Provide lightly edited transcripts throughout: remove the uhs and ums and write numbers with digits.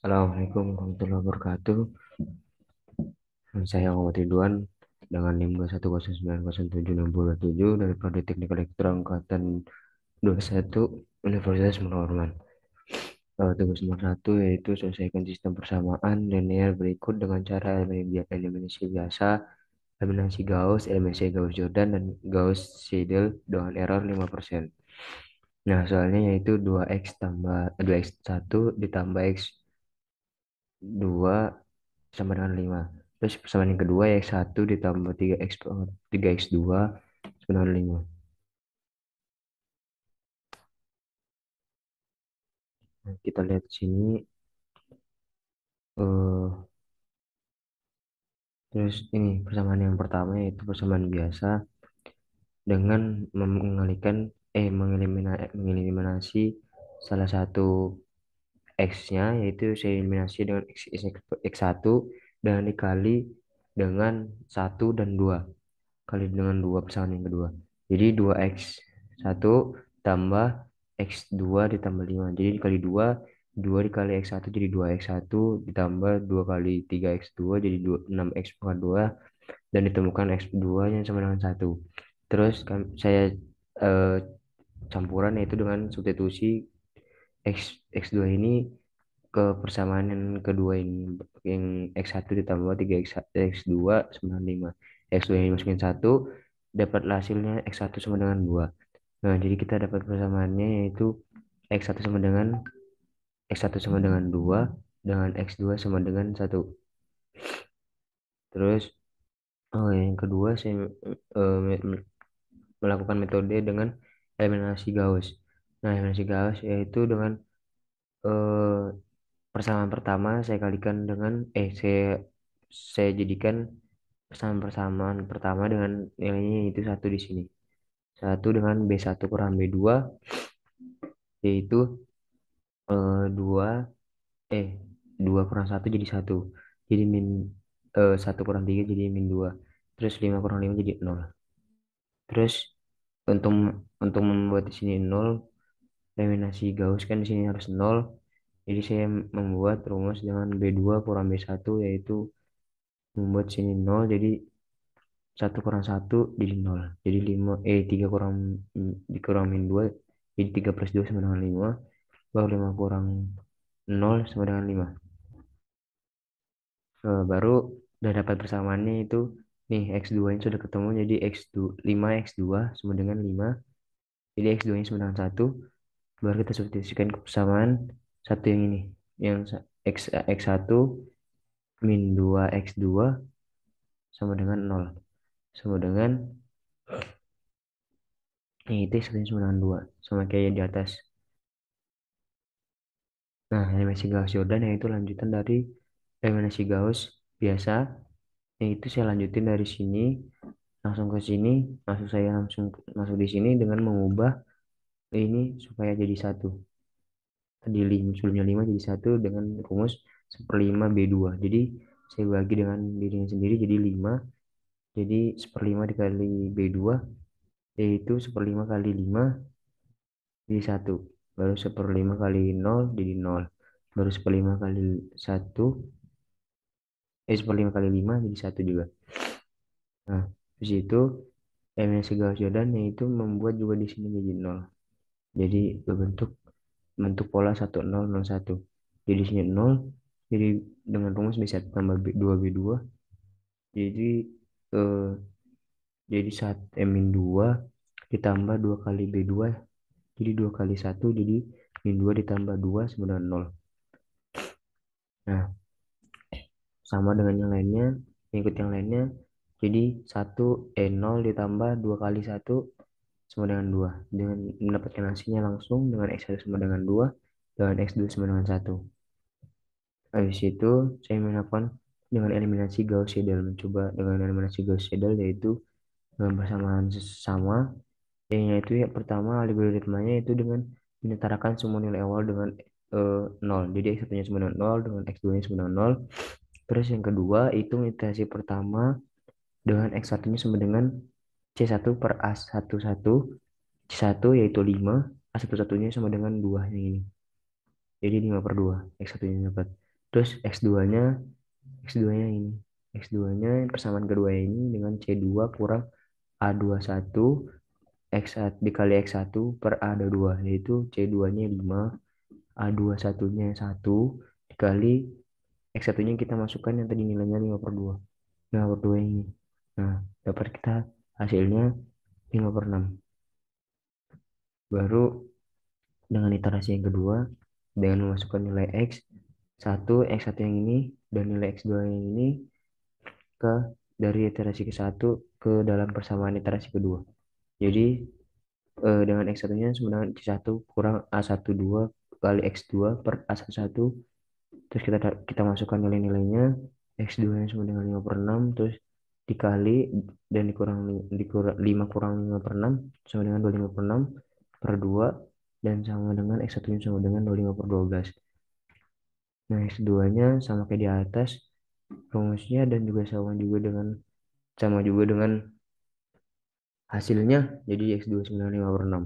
Assalamualaikum warahmatullahi wabarakatuh. Saya Muhammad Ridwan dengan NIM 210909767 dari Prodi Teknik Elektro Angkatan 21 Universitas Muhammad. Tugas nomor 1 yaitu selesaikan sistem persamaan linear berikut dengan cara eliminasi biasa, eliminasi Gauss, eliminasi Gauss-Jordan, dan Gauss-Seidel dengan error 5%. Nah, soalnya yaitu 2x ditambah x2 sama dengan 5. Terus persamaan yang kedua ya X1 ditambah 3x2 sama dengan 5. Nah, kita lihat sini eh terus ini persamaan yang pertama yaitu persamaan biasa dengan mengeliminasi salah satu x-nya, yaitu saya eliminasi dengan x1 dan dikali dengan 1 dan 2, kali dengan 2 persamaan yang kedua. Jadi 2x1 tambah x2 ditambah 5. Jadi dikali 2, 2 dikali x1 jadi 2x1 ditambah 2 kali 3x2 jadi 6x pangkat 2 dan ditemukan x2 nya sama dengan 1. Terus saya eh, campuran yaitu dengan substitusi x2 ini ke persamaan yang kedua ini, yang x1 ditambah 3x2 sama dengan 5. X2 ini masukin 1, dapatlah hasilnya x1 sama dengan 2. Nah, jadi kita dapat persamaannya yaitu x1 sama dengan 2 dengan x2 sama dengan 1. Terus yang kedua saya melakukan metode dengan eliminasi Gauss. Nah, eliminasi Gauss yaitu dengan eh, persamaan pertama saya kalikan dengan saya jadikan persamaan pertama dengan nilainya itu satu di sini. Satu dengan B1 kurang B2 yaitu 2 eh 2 kurang satu jadi satu. Jadi 1 kurang 3 jadi -2. Terus 5 kurang 5 jadi 0. Terus untuk membuat di sini 0, eliminasi Gauss kan di sini harus 0. Jadi saya membuat rumus dengan B2 kurang B1 yaitu membuat sini 0 jadi 1 kurang 1 jadi 0. Jadi 3 kurang dikurang min 2 jadi 3 plus 2 sama dengan 5. Baru 5 kurang 0 sama dengan 5. Baru udah dapat persamaannya itu nih x2 nya sudah ketemu jadi 5x2 sama dengan 5. Jadi x2 nya sama dengan 1. Baru kita substitusikan ke persamaan satu yang ini. Yang x1 min 2x2 sama dengan 0. Sama dengan ini itu x1 sama dengan 2. Sama kayak di atas. Nah, eliminasi Gauss-Jordan yaitu lanjutan dari eliminasi Gauss biasa. Yaitu saya lanjutin dari sini langsung ke sini, saya langsung masuk di sini dengan mengubah ini supaya jadi satu. Tadi 5, sebelumnya 5 jadi satu dengan rumus 1/5 B2. Jadi saya bagi dengan dirinya sendiri jadi 5. Jadi 1/5 dikali B2 yaitu 1/5 kali 5 jadi satu. Baru 1/5 kali 0 jadi 0. Baru 1/5 kali 1 1/5 kali 5 jadi satu juga. Nah, di situ eliminasi Gauss-Jordan yaitu membuat juga di sini jadi 0. Jadi berbentuk bentuk pola 1001. Jadi sini 0. Jadi dengan rumus bisa tambah B2 jadi eh, jadi min 2 ditambah 2 kali B2 jadi 2 kali 1 jadi min 2 ditambah 2 sama dengan 0. Nah, sama dengan yang lainnya, ikut yang lainnya. Jadi 0 ditambah 2 kali 1 sama dengan 2. Dengan mendapatkan hasilnya langsung dengan X1 sama dengan 2 dan X2 sama dengan 1. Habis itu saya melakukan dengan eliminasi Gauss-Seidel, mencoba dengan eliminasi Gauss-Seidel yaitu dengan persamaan sama, yaitu yang pertama algoritmanya itu dengan menyetarakan semua nilai awal dengan 0. Jadi X1-nya sama dengan 0 dengan X2-nya sama dengan 0. Terus yang kedua itu iterasi pertama dengan X1-nya sama dengan C1 per A11 C1 yaitu 5, A11-nya sama dengan 2 yang ini. Jadi 5/2 X1-nya dapat. Terus X2-nya ini. X2-nya persamaan kedua ini dengan C2 kurang A21 X1 dikali X1 per A22 yaitu C2-nya 5, A21-nya 1 dikali X1-nya kita masukkan yang tadi nilainya 5 per 2. 5 per 2 ini. Nah, dapat kita hasilnya 5 per 6. Baru dengan iterasi yang kedua, dengan memasukkan nilai X1 yang ini, dan nilai X2 yang ini ke dari iterasi ke satu ke dalam persamaan iterasi kedua. Jadi dengan X1-nya sama dengan C1 kurang A12 kali X2 per A11. Terus kita masukkan nilai-nilainya. X2-nya sama dengan 5 per 6. Terus dikali dan dikurang 5 kurang 5 per 6 sama dengan 25 per 6 per 2. Dan sama dengan X1-nya sama dengan 25 per 12. Nah, X2-nya sama kayak di atas rumusnya dan juga sama juga dengan hasilnya. Jadi X2 sama dengan 5 per 6.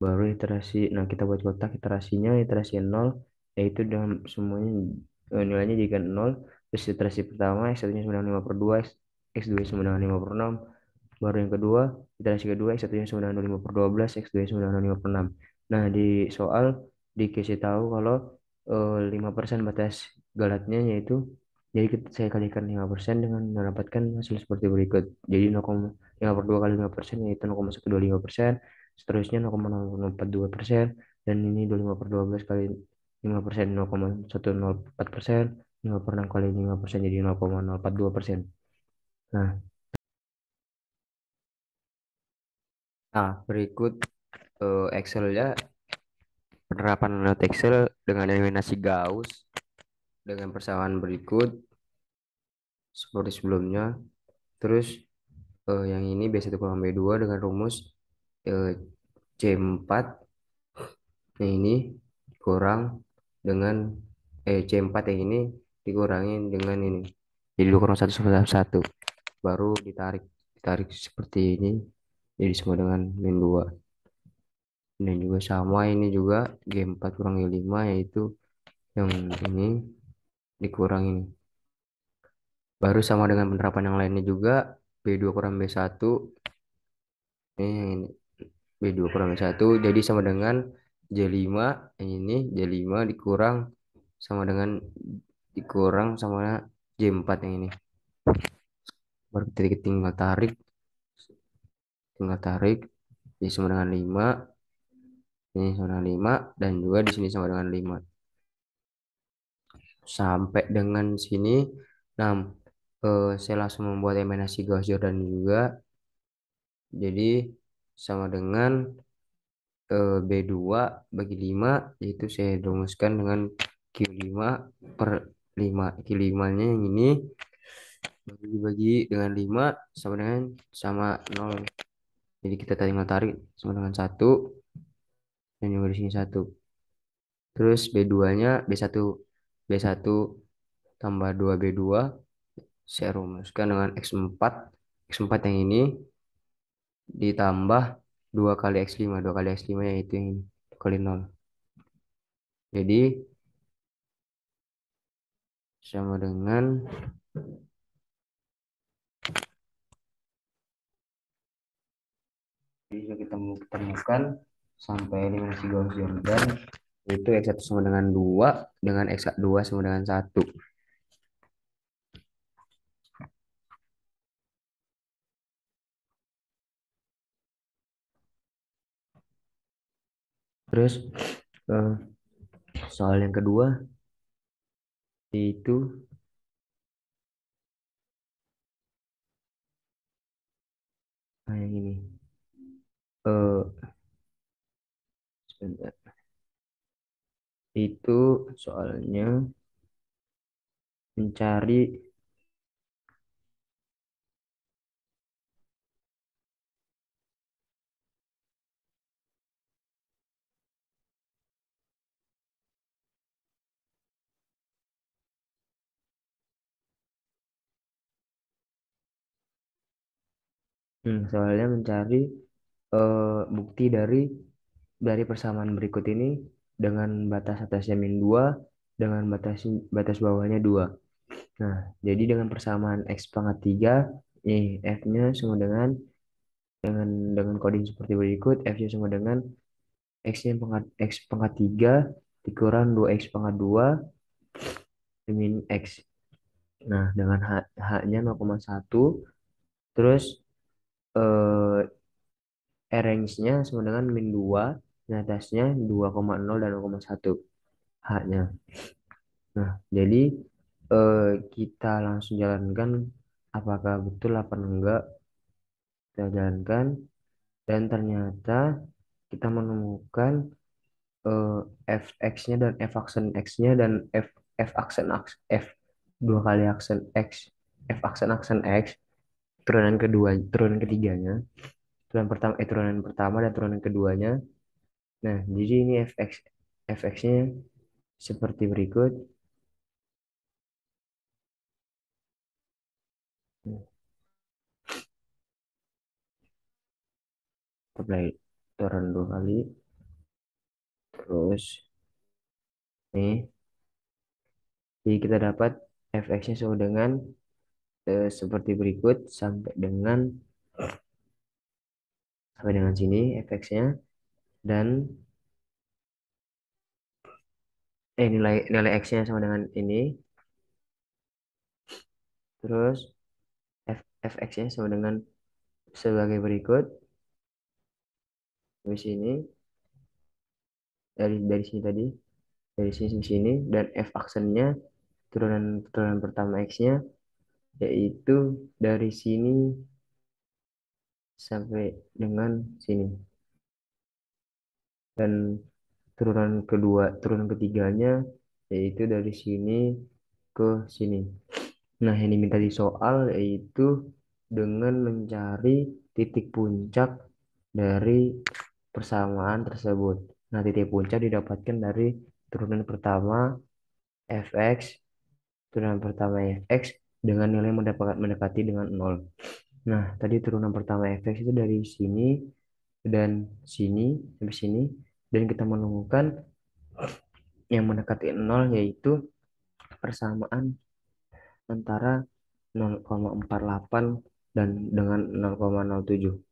Baru iterasi, nah kita buat kotak iterasinya, iterasi 0, yaitu dalam semuanya nilainya jika 0. Terus iterasi pertama X1 nya sama dengan 5 per 2, X2 sama dengan 5 per 6. Baru yang kedua, iterasi kedua X1 nya sama dengan 25 per 12, X2 sama dengan 5 per 6. Nah, di soal dikasih tahu kalau 5% batas galatnya, yaitu jadi saya kalikan 5% dengan mendapatkan hasil seperti berikut. Jadi 0,5 per 2 kali 5% yaitu 0,125%, seterusnya 0,042%, dan ini 25 per 12 kali 5% 0,104%, 5 per 6 kali 5% jadi 0,042%. Nah, berikut Excel ya, penerapan menurut Excel dengan eliminasi Gauss dengan persamaan berikut seperti sebelumnya. Terus yang ini B1 kurang B2 dengan rumus eh, C4 yang ini kurang dengan C4 yang ini dikurangi dengan ini. Jadi 2 kurang 1 sama 1. Baru ditarik seperti ini. Jadi sama dengan min 2. Dan juga sama ini juga G4 kurang G5 yaitu yang ini dikurangin. Baru sama dengan penerapan yang lainnya juga B2 kurang B1 ini yang ini B2 kurang B1 jadi sama dengan J5 yang ini J5 dikurang sama J4 yang ini. Baru kita tinggal tarik ini sama dengan 5, ini sama dengan 5, dan juga di sini sama dengan 5. Sampai dengan sini. Nah, saya langsung membuat eliminasi Gauss Jordan juga. Jadi sama dengan B2 bagi 5, yaitu saya rumuskan dengan Q5 per 5. Q5-nya yang ini bagi dengan 5 sama 0. Jadi kita tarik sama dengan 1 dan juga di sini 1. Terus B2-nya B1 tambah 2B2 saya rumuskan dengan X4. X4 yang ini ditambah 2 kali X5. 2 kali X5 yaitu yang ini, 2 kali 0. Jadi sama dengan bisa kita temukan sampai eliminasi Gauss Jordan yaitu X1 sama dengan 2 dengan X2 sama dengan 1. Terus eh, soal yang kedua itu yang ini. Sebentar. Itu soalnya mencari soalnya mencari bukti dari persamaan berikut ini dengan batas atasnya min 2 dengan batas bawahnya 2. Nah, jadi dengan persamaan X pangkat 3, nih F-nya sama dengan coding seperti berikut. F-nya sama dengan X pangkat 3 dikurang 2X pangkat 2 min X. Nah, dengan H-nya 0,1, terus eh, range-nya sama dengan min 2, nah atasnya 2,0 dan 0,1 H-nya. Nah, jadi kita langsung jalankan apakah betul apa enggak. Kita jalankan dan ternyata kita menemukan eh, f(x)-nya dan f-aksen x-nya dan f-aksen f dua kali aksen x, f-aksen x turunan ketiganya, turunan pertama dan turunan keduanya. Nah, jadi ini fx-nya seperti berikut. Mulai turun 2 kali, terus nih, jadi kita dapat fx-nya sama dengan seperti berikut sampai dengan sini fx-nya, dan nilai nilai x-nya sama dengan ini, terus fx-nya sama dengan sebagai berikut dari sini, dari sini tadi, dari sini ke sini, dan f aksennya turunan turunan pertama x-nya yaitu dari sini sampai dengan sini, dan turunan ketiganya yaitu dari sini ke sini. Nah, yang diminta di soal yaitu dengan mencari titik puncak dari persamaan tersebut. Nah, titik puncak didapatkan dari turunan pertama fx, turunan pertama fx dengan nilai mendekati dengan 0. Nah, tadi turunan pertama fx itu dari sini dan sini sampai sini, dan kita menemukan yang mendekati 0 yaitu persamaan antara 0,48 dan dengan 0,07.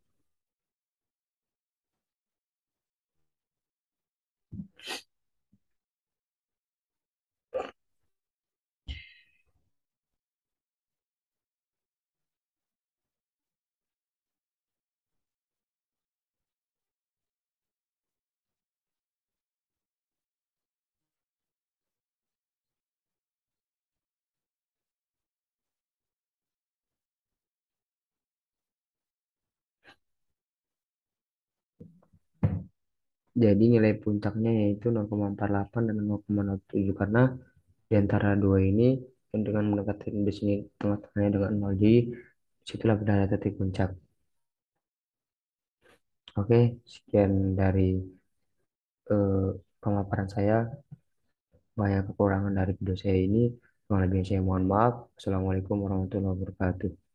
Jadi nilai puncaknya yaitu 0,48 dan 0,07, karena di antara dua ini dengan mendekati di sini tengah-tengahnya dengan 0, jadi situlah berada titik puncak. Oke, sekian dari eh, pemaparan saya. Banyak kekurangan dari video saya ini. Kurang lebihnya saya mohon maaf. Assalamualaikum warahmatullahi wabarakatuh.